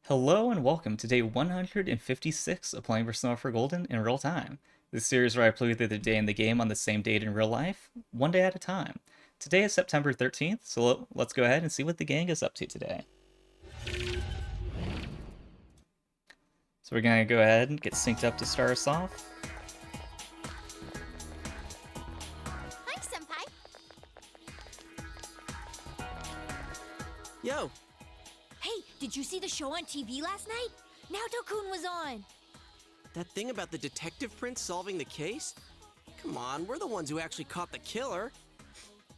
Hello and welcome to day 156 of playing Persona 4 Golden in real time. This series where I play through the day in the game on the same date in real life, one day at a time. Today is September 13th, so let's go ahead and see what the gang is up to today. So we're gonna go ahead and get synced up to start us off. Hi, Senpai. Yo, Hey, did you see the show on TV last night? Naoto-kun was on. that thing about the detective prince solving the case? Come on, we're the ones who actually caught the killer.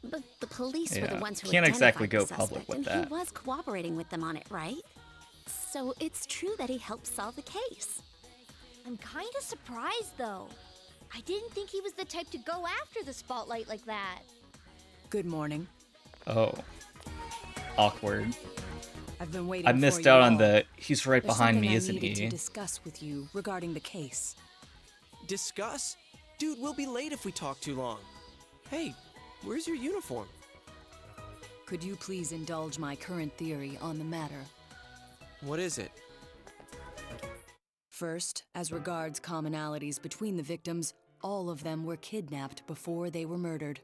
But the police were the Yeah, ones who can't exactly identified go the public suspect, with and that. he was cooperating with them on it, right? So it's true that he helped solve the case. I'm kind of surprised, though. I didn't think he was the type to go after the spotlight like that. Good morning. Oh. Awkward. I've been waiting I for missed you out on all. the he's right There's behind something me, I isn't needed he? to discuss with you regarding the case. Discuss? Dude, we'll be late if we talk too long. Hey, where's your uniform? Could you please indulge my current theory on the matter? What is it? First, as regards commonalities between the victims, all of them were kidnapped before they were murdered.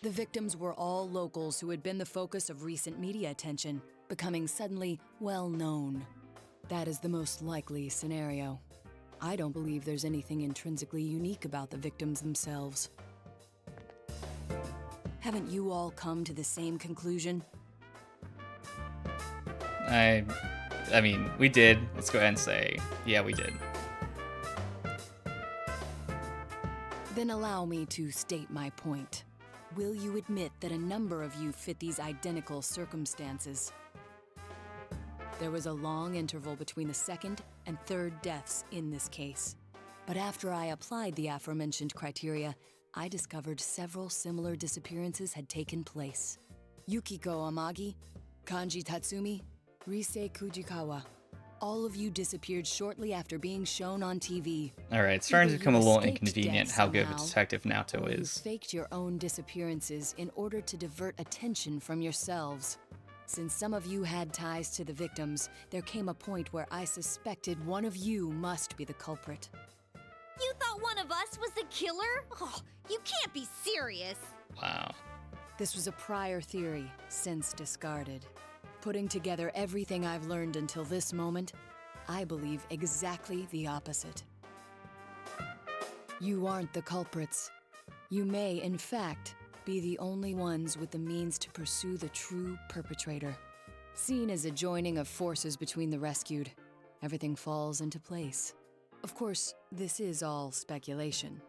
The victims were all locals who had been the focus of recent media attention, becoming suddenly well known. That is the most likely scenario. I don't believe there's anything intrinsically unique about the victims themselves. Haven't you all come to the same conclusion? I mean, we did. Let's go ahead and say, yeah, we did. Then allow me to state my point. Will you admit that a number of you fit these identical circumstances? There was a long interval between the second and third deaths in this case. But after I applied the aforementioned criteria, I discovered several similar disappearances had taken place. Yukiko Amagi, Kanji Tatsumi, Rise Kujikawa. All of you disappeared shortly after being shown on TV. Alright, it's starting to Either become a you little escaped inconvenient death how good of a somehow, detective Naoto or you is. faked your own disappearances in order to divert attention from yourselves. Since some of you had ties to the victims, there came a point where I suspected one of you must be the culprit. You thought one of us was the killer? Oh, you can't be serious. Wow. This was a prior theory, since discarded. Putting together everything I've learned until this moment, I believe exactly the opposite. You aren't the culprits. You may, in fact, be the only ones with the means to pursue the true perpetrator. Seen as a joining of forces between the rescued, everything falls into place. Of course, this is all speculation.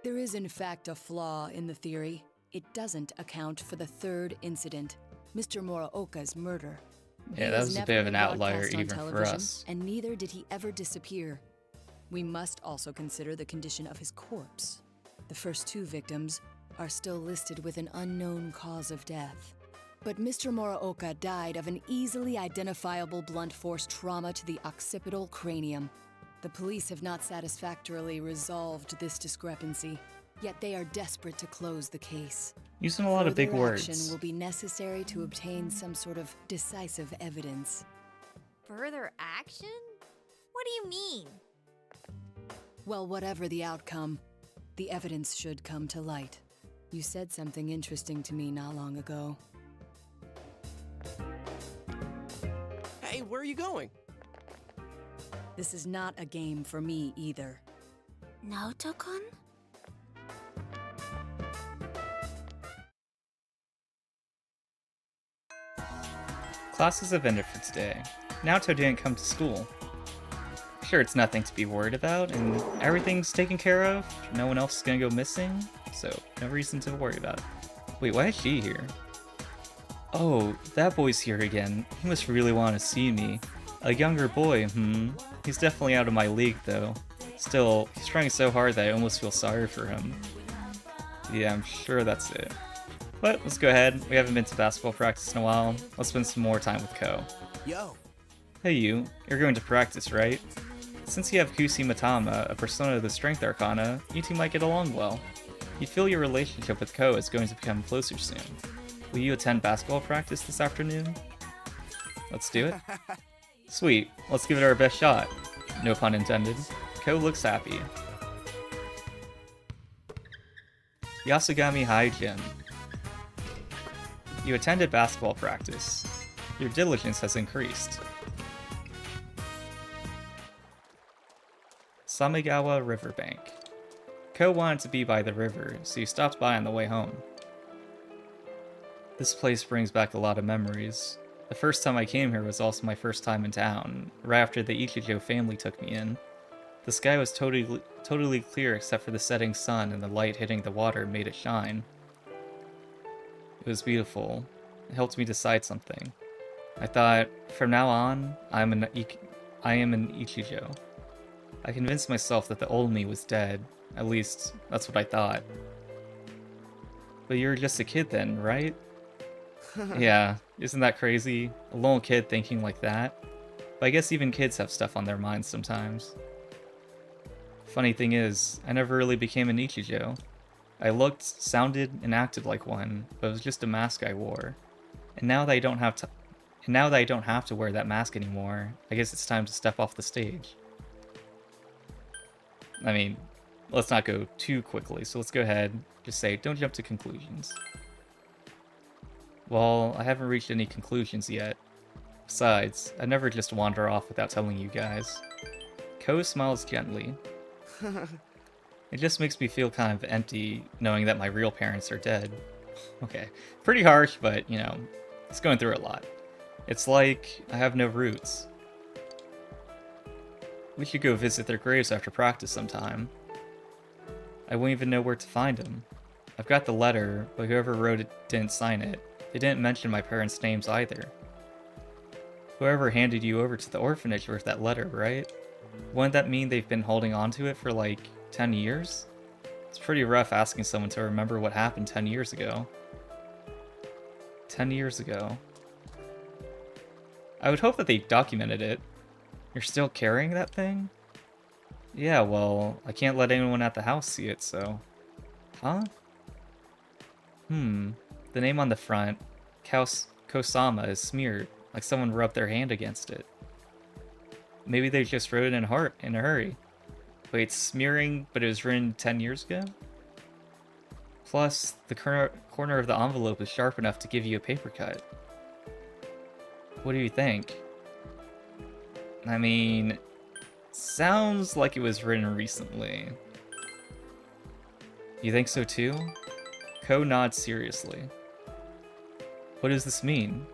There is in fact a flaw in the theory. It doesn't account for the third incident, Mr. Muraoka's murder. Yeah, He that has was a never bit of been an outlier broadcast on even for television, us. and neither did he ever disappear. We must also consider the condition of his corpse. The first two victims are still listed with an unknown cause of death. But Mr. Muraoka died of an easily identifiable blunt force trauma to the occipital cranium. The police have not satisfactorily resolved this discrepancy, yet they are desperate to close the case. Using a lot of big Further action words. will be necessary to obtain some sort of decisive evidence. Further action? What do you mean? Well, whatever the outcome, the evidence should come to light. You said something interesting to me not long ago. Hey, where are you going? This is not a game for me either. Naoto-kun? Classes have ended for today. Naoto didn't come to school. Sure, it's nothing to be worried about, and everything's taken care of. No one else is gonna go missing, so no reason to worry about it. Wait, why is she here? Oh, that boy's here again. He must really want to see me. A younger boy, He's definitely out of my league, though. Still, he's trying so hard that I almost feel sorry for him. Yeah, I'm sure that's it. But let's go ahead. We haven't been to basketball practice in a while. Let's spend some more time with Ko. Yo, Hey you, you're going to practice, right? Since you have Kusi Matama, a persona of the Strength Arcana, you two might get along well. You feel your relationship with Ko is going to become closer soon. Will you attend basketball practice this afternoon? Let's do it. Sweet, let's give it our best shot. No pun intended. Ko looks happy. Yasugami High Gym. You attended basketball practice. Your diligence has increased. Samegawa Riverbank. Ko wanted to be by the river, so you stopped by on the way home. This place brings back a lot of memories. The first time I came here was also my first time in town, right after the Ichijo family took me in. The sky was totally clear except for the setting sun, and the light hitting the water made it shine. It was beautiful. It helped me decide something. I thought, from now on, I am an Ichijo. I convinced myself that the old me was dead. At least, that's what I thought. But you were just a kid then, right? Yeah, isn't that crazy? A little kid thinking like that? But I guess even kids have stuff on their minds sometimes. Funny thing is, I never really became an Ichijo. I looked, sounded, and acted like one, but it was just a mask I wore. And now that I don't have to wear that mask anymore, I guess it's time to step off the stage. I mean, let's not go too quickly, so let's go ahead, just say, don't jump to conclusions. Well, I haven't reached any conclusions yet. Besides, I never just wander off without telling you guys. Ko smiles gently. It just makes me feel kind of empty knowing that my real parents are dead. Okay, pretty harsh, but, you know, it's going through a lot. It's like I have no roots. We should go visit their graves after practice sometime. I won't even know where to find them. I've got the letter, but whoever wrote it didn't sign it. They didn't mention my parents' names either. Whoever handed you over to the orphanage wrote that letter, right? Wouldn't that mean they've been holding on to it for like 10 years? It's pretty rough asking someone to remember what happened 10 years ago. 10 years ago. I would hope that they documented it. You're still carrying that thing? Yeah, well, I can't let anyone at the house see it, so... Huh? The name on the front, Kosama, is smeared, like someone rubbed their hand against it. Maybe they just wrote it in a hurry. Wait, smearing, but it was written 10 years ago? Plus, the corner of the envelope is sharp enough to give you a paper cut. What do you think? I mean, sounds like it was written recently. You think so too? Ko nods seriously. What does this mean?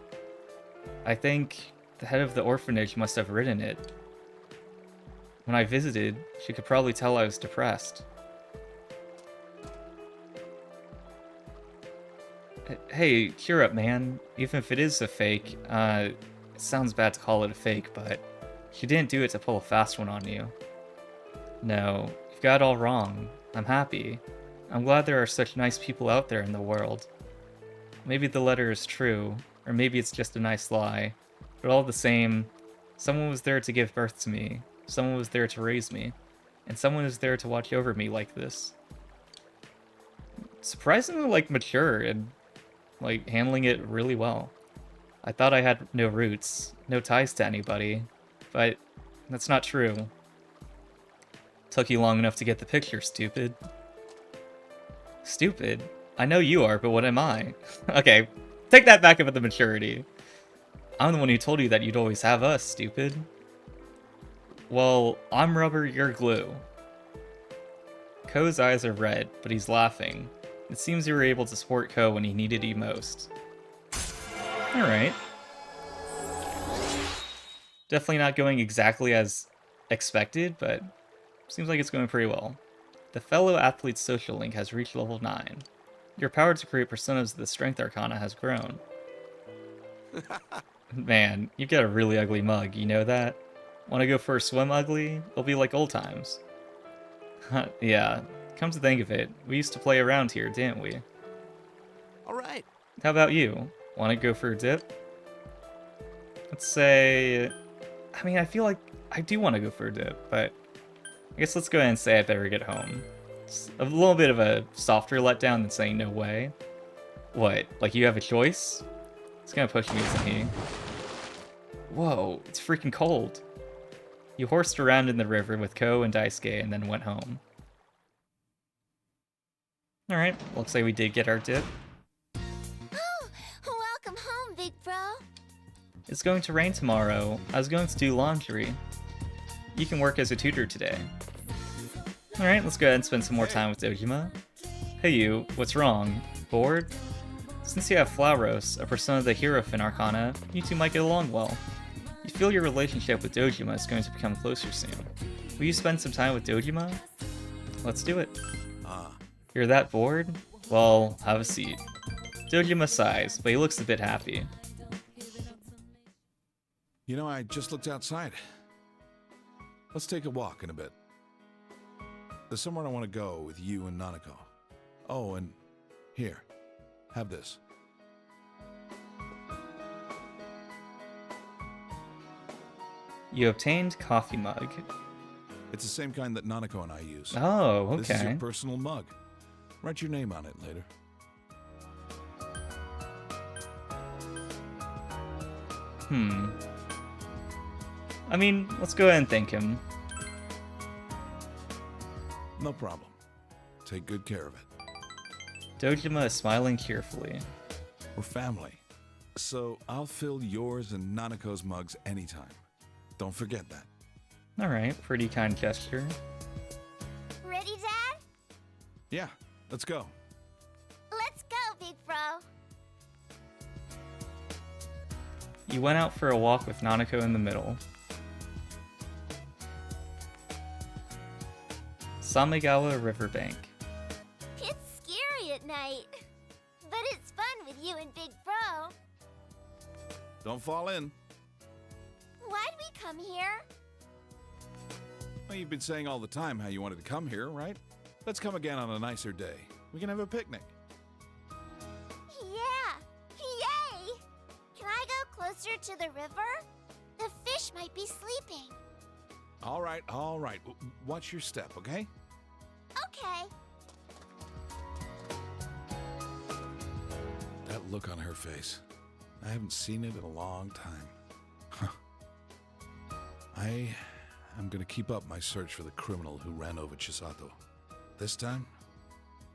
I think the head of the orphanage must have written it. When I visited, she could probably tell I was depressed. Hey, cheer up, man. Even if it is a fake, it sounds bad to call it a fake, but she didn't do it to pull a fast one on you. No, you've got it all wrong. I'm happy. I'm glad there are such nice people out there in the world. Maybe the letter is true, or maybe it's just a nice lie. But all the same, someone was there to give birth to me, someone was there to raise me, and someone is there to watch over me like this. Surprisingly, mature and, handling it really well. I thought I had no roots, no ties to anybody, but that's not true. Took you long enough to get the picture, stupid. Stupid? I know you are, but what am I? Okay, take that back about the maturity. I'm the one who told you that you'd always have us, stupid. Well, I'm rubber, you're glue. Ko's eyes are red, but he's laughing. It seems you were able to support Ko when he needed you most. Alright. Definitely not going exactly as expected, but seems like it's going pretty well. The fellow athlete's social link has reached level 9. Your power to create personas of the Strength Arcana has grown. Man, you've got a really ugly mug, you know that? Wanna go for a swim, ugly? It'll be like old times. Yeah, come to think of it, we used to play around here, didn't we? Alright. How about you? Wanna go for a dip? Let's say... I mean, I feel like I do want to go for a dip, but I guess let's go ahead and say I better get home. It's a little bit of a softer letdown than saying no way. What, like you have a choice? It's gonna push me, isn't he? Whoa, it's freaking cold. You horsed around in the river with Ko and Daisuke and then went home. Alright, looks like we did get our dip. Oh, welcome home, big bro. It's going to rain tomorrow. I was going to do laundry. You can work as a tutor today. Alright, let's go ahead and spend some more time with Dojima. Hey you, what's wrong? Bored? Since you have Flauros, a persona of the Hierophant Arcana, you two might get along well. You feel your relationship with Dojima is going to become closer soon. Will you spend some time with Dojima? Let's do it. You're that bored? Well, have a seat. Dojima sighs, but he looks a bit happy. You know, I just looked outside. Let's take a walk in a bit. There's somewhere I want to go with you and Nanako. Oh, and here, have this. You obtained coffee mug. It's the same kind that Nanako and I use. Oh, This is your okay. personal mug. Write your name on it later. I mean, let's go ahead and thank him. No problem. Take good care of it. Dojima is smiling cheerfully. We're family. So I'll fill yours and Nanako's mugs anytime. Don't forget that. Alright, pretty kind gesture. Ready, Dad? Yeah, let's go. Let's go, big bro. You went out for a walk with Nanako in the middle. Samegawa Riverbank. It's scary at night, but it's fun with you and big bro. Don't fall in. Why'd we come here? Well, you've been saying all the time how you wanted to come here, right? Let's come again on a nicer day. We can have a picnic. Yeah! Yay! Can I go closer to the river? The fish might be sleeping. All right, all right. Watch your step, okay? Okay. That look on her face. I haven't seen it in a long time. I am gonna keep up my search for the criminal who ran over Chisato. This time,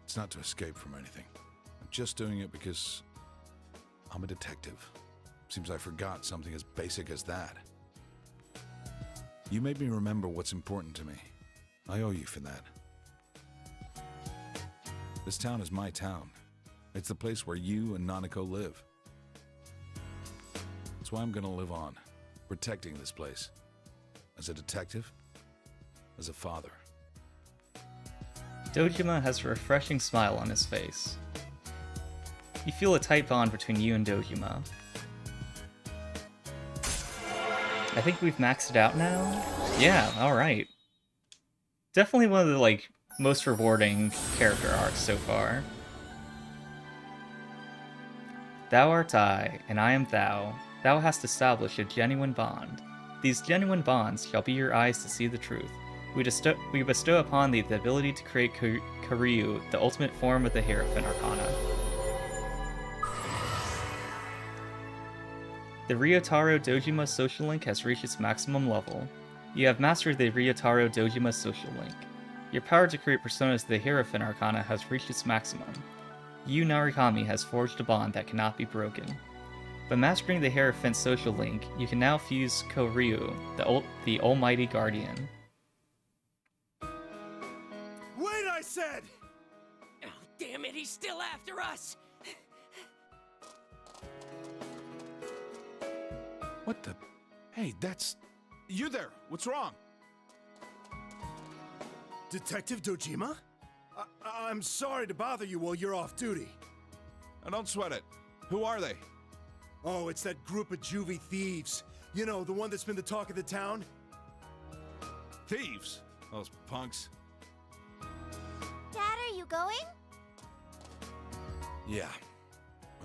it's not to escape from anything. I'm just doing it because I'm a detective. Seems I forgot something as basic as that. You made me remember what's important to me. I owe you for that. This town is my town. It's the place where you and Nanako live. That's why I'm gonna live on, protecting this place. As a detective, as a father. Dojima has a refreshing smile on his face. You feel a tight bond between you and Dojima. I think we've maxed it out now? Yeah, alright. Definitely one of the, like, most rewarding character arcs so far. Thou art I, and I am thou. Thou hast established a genuine bond. These genuine bonds shall be your eyes to see the truth. We bestow upon thee the ability to create Karyu, the ultimate form of the Hierophant Arcana. The Ryotaro Dojima social link has reached its maximum level. You have mastered the Ryotaro Dojima social link. Your power to create personas of the Hierophant Arcana has reached its maximum. You, Narukami, has forged a bond that cannot be broken. By mastering the Hierophant social link, you can now fuse Koryu, the Almighty Guardian. Wait, I said! Oh, damn it, he's still after us! What the? Hey, that's... You there! What's wrong? Detective Dojima? I'm sorry to bother you while you're off duty. Now don't sweat it. Who are they? Oh, it's that group of juvie thieves. You know, the one that's been the talk of the town? Thieves. Those punks. Dad, are you going? Yeah.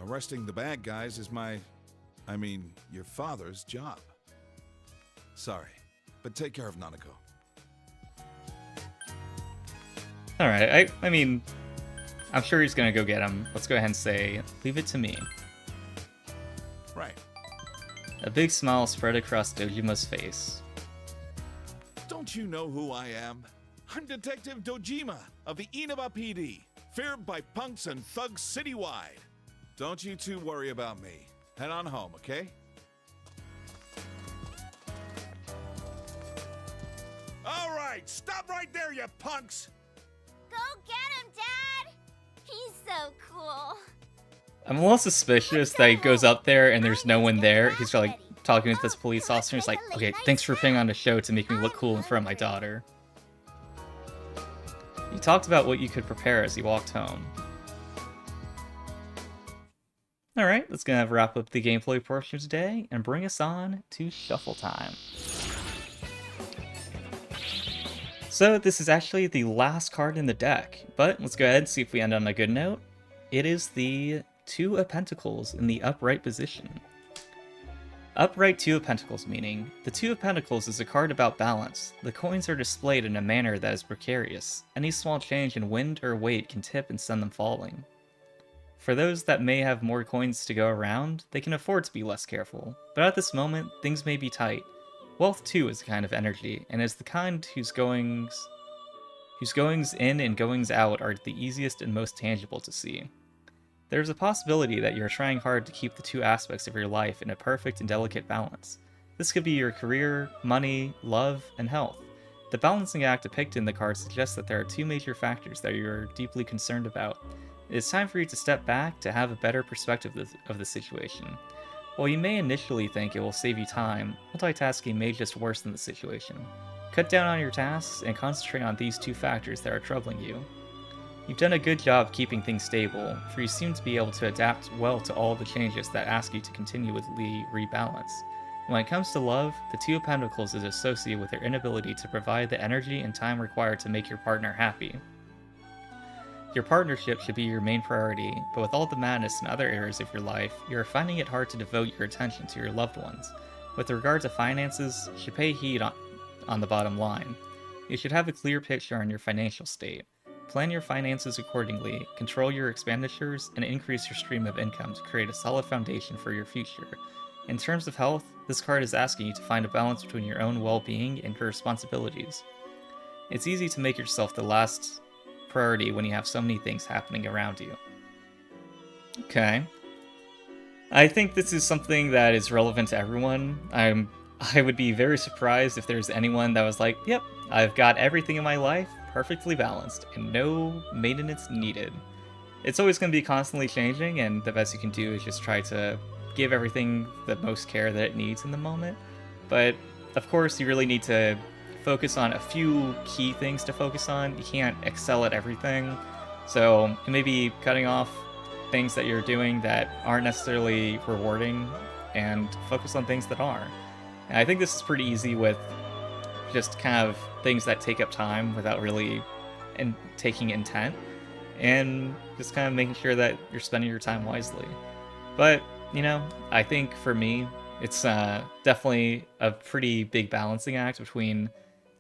Arresting the bad guys is your father's job. Sorry, but take care of Nanako. Alright, I mean, I'm sure he's gonna go get him. Let's go ahead and say, leave it to me. Right. A big smile spread across Dojima's face. Don't you know who I am? I'm Detective Dojima of the Inaba PD, feared by punks and thugs citywide. Don't you two worry about me. Head on home, okay? All right, stop right there, you punks! Go get him, Dad! He's so cool. I'm a little suspicious that he goes up there and there's no one there. He's like talking with this police officer. He's like, okay, thanks for putting on a show to make me look cool in front of my daughter. You talked about what you could prepare as you walked home. Alright, that's gonna wrap up the gameplay portion of today and bring us on to shuffle time. So this is actually the last card in the deck, but let's go ahead and see if we end on a good note. It is the Two of Pentacles in the upright position. Upright Two of Pentacles meaning, the Two of Pentacles is a card about balance. The coins are displayed in a manner that is precarious. Any small change in wind or weight can tip and send them falling. For those that may have more coins to go around, they can afford to be less careful, but at this moment, things may be tight. Wealth too is a kind of energy, and is the kind whose goings in and goings out are the easiest and most tangible to see. There is a possibility that you are trying hard to keep the two aspects of your life in a perfect and delicate balance. This could be your career, money, love, and health. The balancing act depicted in the card suggests that there are two major factors that you are deeply concerned about. It is time for you to step back to have a better perspective of the situation. While you may initially think it will save you time, multitasking may just worsen the situation. Cut down on your tasks and concentrate on these two factors that are troubling you. You've done a good job keeping things stable, for you seem to be able to adapt well to all the changes that ask you to continually rebalance. When it comes to love, the Two of Pentacles is associated with your inability to provide the energy and time required to make your partner happy. Your partnership should be your main priority, but with all the madness in other areas of your life, you are finding it hard to devote your attention to your loved ones. With regard to finances, you should pay heed on the bottom line. You should have a clear picture on your financial state. Plan your finances accordingly, control your expenditures, and increase your stream of income to create a solid foundation for your future. In terms of health, this card is asking you to find a balance between your own well-being and your responsibilities. It's easy to make yourself the last priority when you have so many things happening around you. Okay. I think this is something that is relevant to everyone. I would be very surprised if there's anyone that was like, yep, I've got everything in my life perfectly balanced and no maintenance needed. It's always going to be constantly changing, and the best you can do is just try to give everything the most care that it needs in the moment. But of course, you really need to focus on a few key things to focus on. You can't excel at everything. So maybe cutting off things that you're doing that aren't necessarily rewarding and focus on things that are. And I think this is pretty easy with just kind of things that take up time without really taking intent, and just kind of making sure that you're spending your time wisely. But, you know, I think for me, it's definitely a pretty big balancing act between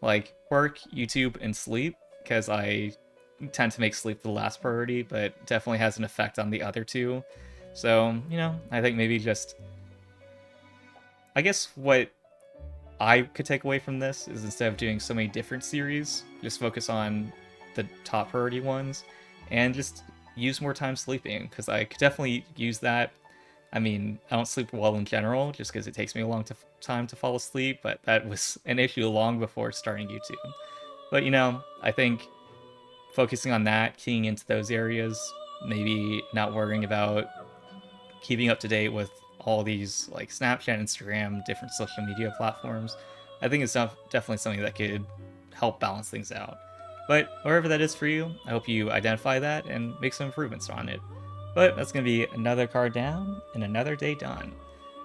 like work, YouTube, and sleep, because I tend to make sleep the last priority, but it definitely has an effect on the other two. So, you know, I think maybe just, I guess what I could take away from this is instead of doing so many different series, just focus on the top priority ones and just use more time sleeping, because I could definitely use that. I mean, I don't sleep well in general, just because it takes me a long time to fall asleep, but that was an issue long before starting YouTube. But, you know, I think focusing on that, keying into those areas, maybe not worrying about keeping up to date with all these, like, Snapchat, Instagram, different social media platforms, I think it's definitely something that could help balance things out. But wherever that is for you, I hope you identify that and make some improvements on it. But that's going to be another card down and another day done.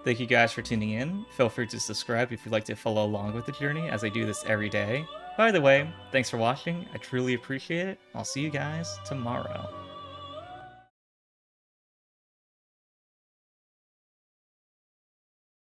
Thank you guys for tuning in. Feel free to subscribe if you'd like to follow along with the journey, as I do this every day. By the way, thanks for watching. I truly appreciate it. I'll see you guys tomorrow.